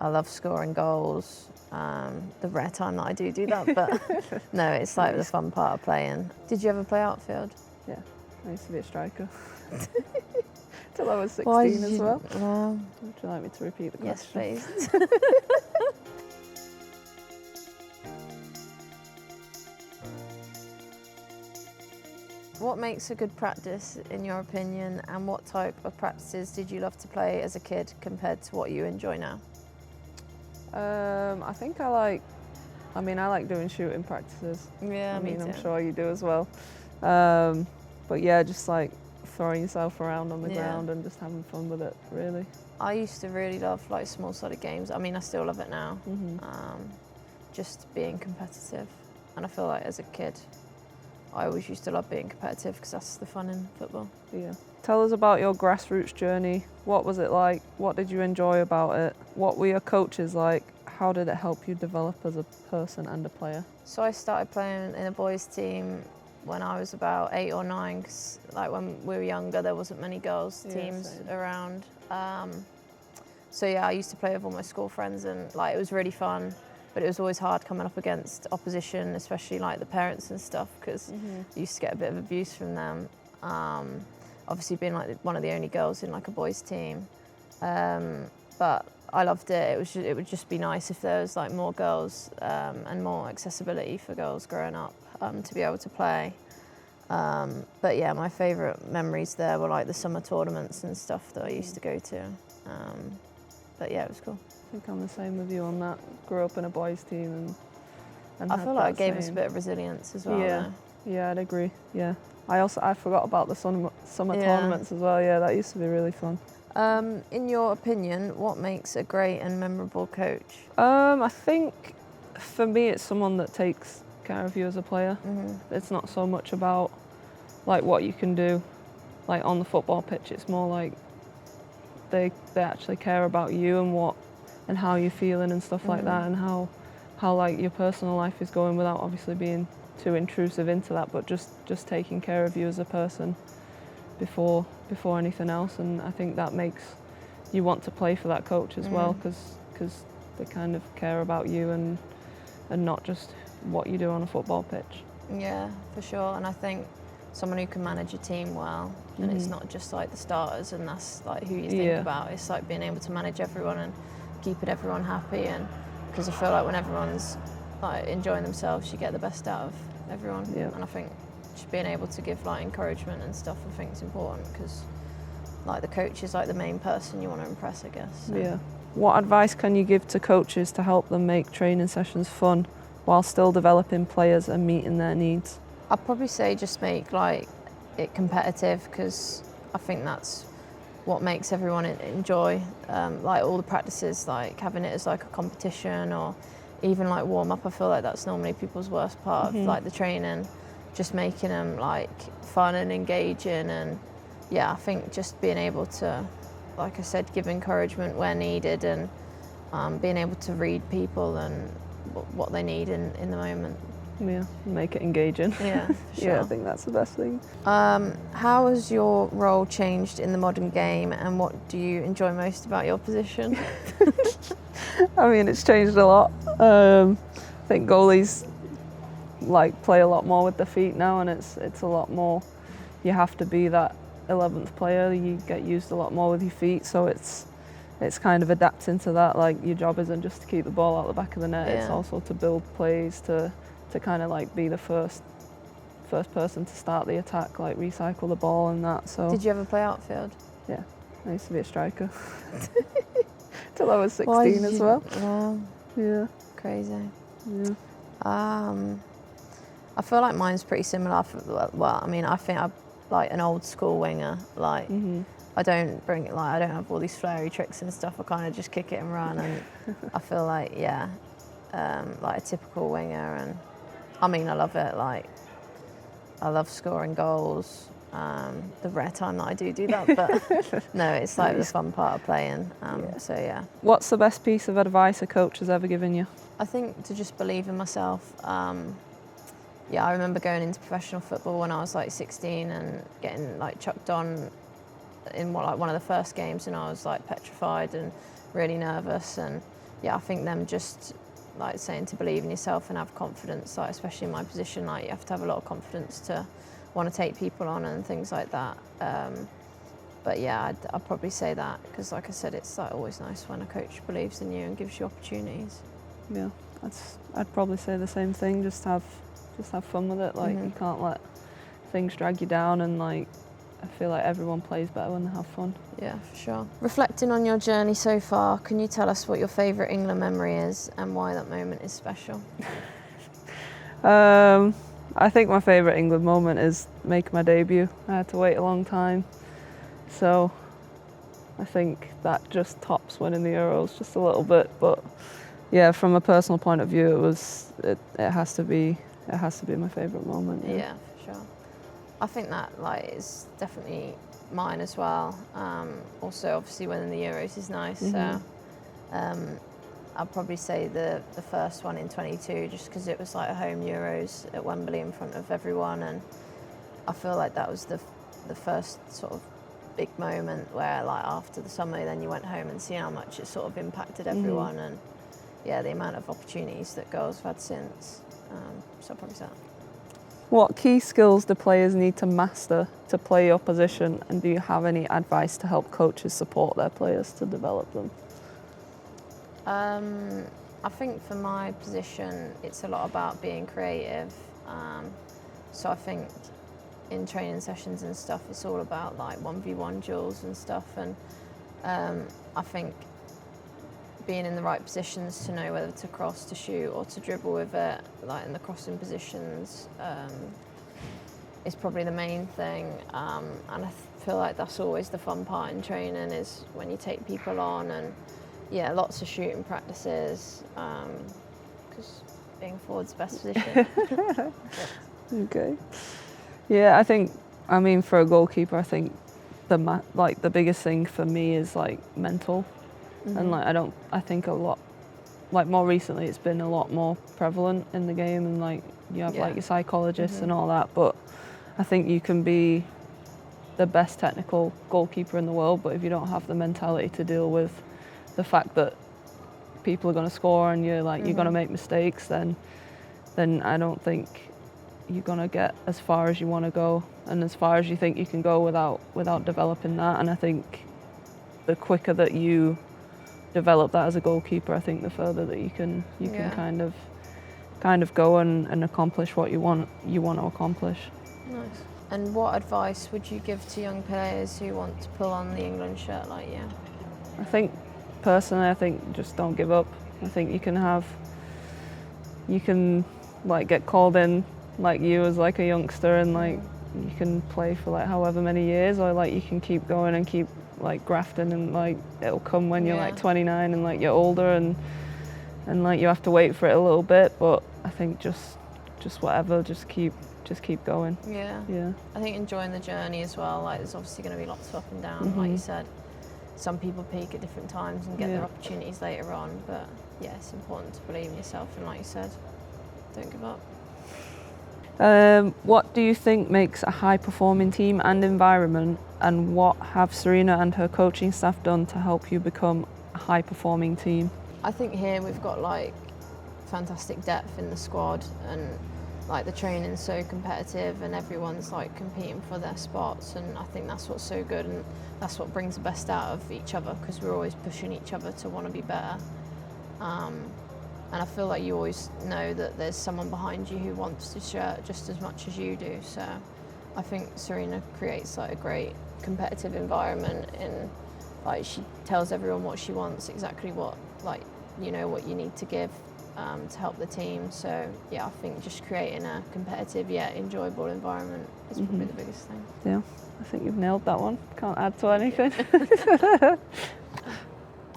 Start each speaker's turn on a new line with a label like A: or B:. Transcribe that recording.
A: I love scoring goals. The rare time that I do that, but no, it's like the fun part of playing. Did you ever play outfield?
B: Yeah, I used to be a striker. Till I was 16
A: Why
B: as well.
A: Well,
B: Would you like me to repeat the
A: yes,
B: question?
A: please. What makes a good practice, in your opinion, and what type of practices did you love to play as a kid compared to what you enjoy now?
B: I think I like doing shooting practices.
A: Yeah, me too.
B: I'm sure you do as well. But yeah, just like throwing yourself around on the ground and just having fun with it, really.
A: I used to really love like small-sided games. I mean, I still love it now. Just being competitive, and I feel like as a kid, I always used to love being competitive because that's the fun in football.
B: Yeah. Tell us about your grassroots journey. What was it like? What did you enjoy about it? What were your coaches like? How did it help you develop as a person and a player?
A: So I started playing in a boys' team when I was about 8 or 9, because like when we were younger, there wasn't many girls' teams around. So yeah, I used to play with all my school friends, and like it was really fun. But it was always hard coming up against opposition, especially like the parents and stuff, because you used to get a bit of abuse from them. Obviously being like one of the only girls in like a boys' team. But I loved it. It would just be nice if there was like more girls and more accessibility for girls growing up to be able to play. But yeah, my favourite memories there were like the summer tournaments and stuff that I used to go to. But yeah, it was cool.
B: I think I'm the same with you on that. Grew up in a boys' team and
A: I feel like it gave us a bit of resilience as well.
B: Yeah, yeah, I'd agree. Yeah, I forgot about the summer tournaments as well. Yeah, that used to be really fun.
A: In your opinion, what makes a great and memorable coach?
B: I think for me, it's someone that takes care of you as a player. It's not so much about like what you can do, like on the football pitch. It's more like they actually care about you and how you're feeling and stuff like that, and how like your personal life is going, without obviously being too intrusive into that, but just taking care of you as a person before anything else. And I think that makes you want to play for that coach as well, because they kind of care about you and not just what you do on a football pitch.
A: Yeah, for sure. And I think someone who can manage a team well, and it's not just like the starters and that's like who you think about. It's like being able to manage everyone and keeping everyone happy, and because I feel like when everyone's like enjoying themselves, you get the best out of everyone. And I think just being able to give like encouragement and stuff, I think is important, because like the coach is like the main person you want to impress, I guess. So.
B: Yeah. What advice can you give to coaches to help them make training sessions fun while still developing players and meeting their needs?
A: I'd probably say just make like it competitive, because I think that's what makes everyone enjoy like all the practices, like having it as like a competition, or even like warm up. I feel like that's normally people's worst part of like the training, just making them like fun and engaging. And yeah, I think just being able to, like I said, give encouragement where needed, and being able to read people and what they need in the moment.
B: Yeah, make it engaging.
A: Yeah, for sure.
B: Yeah, I think that's the best thing.
A: How has your role changed in the modern game, and what do you enjoy most about your position?
B: I mean, it's changed a lot. I think goalies like play a lot more with their feet now, and it's a lot more. You have to be that 11th player. You get used a lot more with your feet, so it's kind of adapting to that. Like, your job isn't just to keep the ball out the back of the net. It's also to build plays, to kind of like be the first person to start the attack, like recycle the ball and that. So
A: did you ever play outfield?
B: Yeah, I used to be a striker till I was 16 as well.
A: Wow.
B: Yeah.
A: Crazy.
B: Yeah.
A: I feel like mine's pretty similar. Well, I mean, I think I'm like an old school winger. Like, I don't have all these flary tricks and stuff. I kind of just kick it and run, and I feel like like a typical winger. And I mean, I love it. Like, I love scoring goals. The rare time that I do that, but no, it's like the fun part of playing. So yeah.
B: What's the best piece of advice a coach has ever given you?
A: I think to just believe in myself. Yeah, I remember going into professional football when I was like 16 and getting like chucked on in one of the first games, and I was like petrified and really nervous, and yeah, I think them just like saying to believe in yourself and have confidence, like especially in my position, like you have to have a lot of confidence to want to take people on and things like that. But yeah, I'd probably say that, because like I said, it's like always nice when a coach believes in you and gives you opportunities.
B: Yeah, I'd probably say the same thing. Just have fun with it. Like you can't let things drag you down, and like I feel like everyone plays better when they have fun.
A: Yeah, for sure. Reflecting on your journey so far, can you tell us what your favourite England memory is and why that moment is special?
B: I think my favourite England moment is making my debut. I had to wait a long time, so I think that just tops winning the Euros just a little bit. But yeah, from a personal point of view, it has to be my favourite moment.
A: Yeah, for sure. I think that like is definitely mine as well. Also, obviously, winning the Euros is nice. So I'd probably say the first one in 22, just because it was like a home Euros at Wembley in front of everyone, and I feel like that was the first sort of big moment where, like, after the summer, then you went home and see how much it sort of impacted everyone, and yeah, the amount of opportunities that girls have had since. So I'd probably say that.
B: What key skills do players need to master to play your position, and do you have any advice to help coaches support their players to develop them?
A: I think for my position, it's a lot about being creative. So I think in training sessions and stuff, it's all about like 1v1 duels and stuff. And I think being in the right positions to know whether to cross, to shoot, or to dribble with it, like in the crossing positions, is probably the main thing. And I feel like that's always the fun part in training, is when you take people on, and yeah, lots of shooting practices, because being forward's the best position.
B: Okay. Yeah, I mean, for a goalkeeper, I think the biggest thing for me is like mental. And like I think a lot, like more recently, it's been a lot more prevalent in the game, and like you have like your psychologists and all that. But I think you can be the best technical goalkeeper in the world, but if you don't have the mentality to deal with the fact that people are going to score and you're going to make mistakes, then I don't think you're going to get as far as you want to go and as far as you think you can go without developing that. And I think the quicker that you develop that as a goalkeeper, I think the further that you can kind of go and accomplish what you want to accomplish.
A: Nice. And what advice would you give to young players who want to pull on the England shirt like you?
B: I think personally, just don't give up. I think you can like get called in like you as like a youngster, and like you can play for like however many years, or like you can keep going and keep like grafting, and like it'll come when you're like 29 and like you're older, and like you have to wait for it a little bit. But I think just whatever, just keep going. Yeah.
A: I think enjoying the journey as well. Like there's obviously going to be lots of up and down, like you said. Some people peak at different times and get their opportunities later on, but yeah, it's important to believe in yourself, and like you said, don't give up.
B: What do you think makes a high-performing team and environment, and what have Serena and her coaching staff done to help you become a high-performing team? I
A: think here we've got like fantastic depth in the squad, and like the training's so competitive and everyone's like competing for their spots, and I think that's what's so good, and that's what brings the best out of each other, because we're always pushing each other to want to be better. And I feel like you always know that there's someone behind you who wants the shirt just as much as you do. So I think Serena creates like a great competitive environment, and like she tells everyone what she wants, exactly what what you need to give to help the team. So yeah, I think just creating a competitive yet enjoyable environment is probably the biggest thing.
B: Yeah, I think you've nailed that one. Can't add to anything.